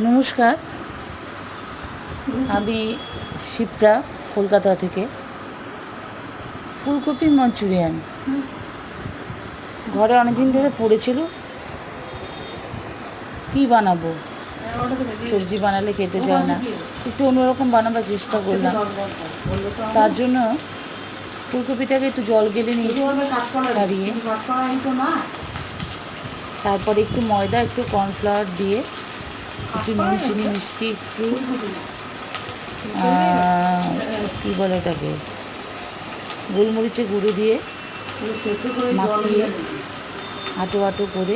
নমস্কার, আমি শিপ্রা কলকাতা থেকে। ফুলকপি মাঞ্চুরিয়ান ঘরে অনেকদিন ধরে পড়েছিল, কী বানাবো, সবজি বানালে খেতে চায় না, একটু অন্যরকম বানাবার চেষ্টা করলাম। তার জন্য ফুলকপিটাকে একটু জল গেলে নিয়েছি ছাড়িয়ে, তারপরে একটু ময়দা, একটু কর্নফ্লাওয়ার দিয়ে, একটু নুন, চিনি, মিষ্টি, একটু কী বলে ওটাকে, গোলমরিচের গুঁড়ো দিয়ে মাখিয়ে আটো আটো করে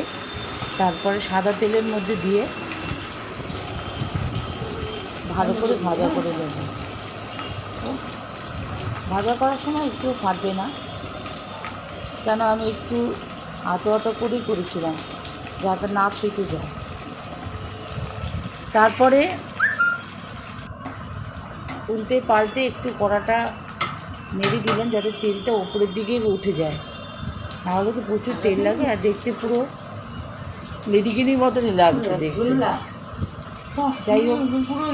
তারপরে সাদা তেলের মধ্যে দিয়ে ভালো করে ভাজা করে নেব। ভাজা করার সময় একটু ফাটবে না, কেন আমি একটু আটো আটো করেই করেছিলাম যাতে না ফেটে যায়। তারপরে উল্টে পাল্টে একটু কড়াটা নেড়ে দিলেন যাতে তেলটা ওপরের দিকে উঠে যায়, নাহলে তো প্রচুর তেল লাগে আর দেখতে পুরো লেডিকেনির মতনই লাগছে দেখতে। যাই হোক, পুরো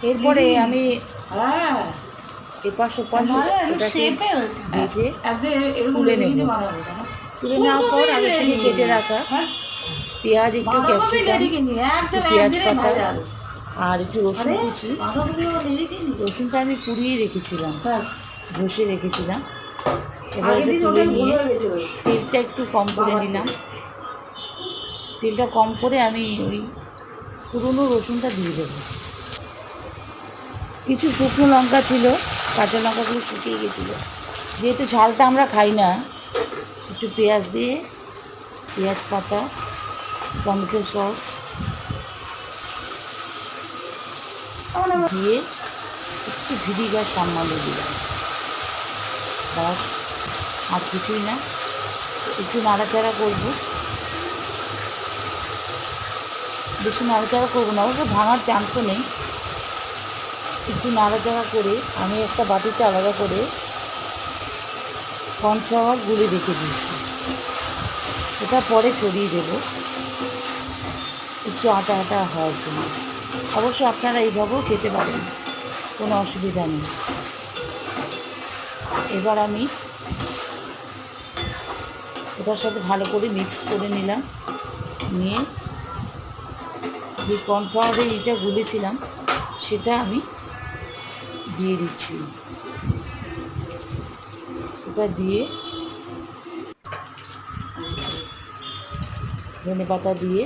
এরপরে আমি এপাশ ওপাশ ওটাকে ভেজে তুলে নেব। তুলে নেওয়ার পর আগে থেকে কেটে রাখা পেঁয়াজ, একটু ক্যাপসিকাম, একটু পেঁয়াজ পাতা আর একটু রসুন কুচি, রসুনটা আমি পুড়িয়ে রেখেছিলাম, ঘষে রেখেছিলাম। এবার এটা তুলে নিয়ে তেলটা একটু কম করে নিলাম। তেলটা কম করে আমি ওই পুরনো রসুনটা দিয়ে দেবো। কিছু শুকনো লঙ্কা ছিল, কাঁচা লঙ্কাগুলো শুকিয়ে গেছিলো, যেহেতু ঝালটা আমরা খাই না, একটু পেঁয়াজ দিয়ে, পেঁয়াজ পাতা, টমেটো সস দিয়ে একটু ভিনিগার সামান্য দিলাম, ব্যাস, আর কিছুই না। একটু নাড়াচাড়া করবো, বেশি নাড়াচাড়া করবো না, অবশ্য ভাঙার চান্সও নেই। একটু নাড়াচাড়া করে আমি একটা বাটিতে আলাদা করে কর্নফ্লাওয়ার গুলে রেখে দিয়েছি, ওটা পরে ছড়িয়ে দেবো একটু আটা আটা হওয়ার জন্য। অবশ্য আপনারা এইভাবেও খেতে পারেন, কোনো অসুবিধা নেই। এবার আমি ওটার সাথে ভালো করে মিক্স করে নিলাম, নিয়ে যে কর্নফ্লাওয়ারের এটা গুলেছিলাম সেটা আমি দিয়ে দিচ্ছি। ওটা দিয়ে ধনেপাতা দিয়ে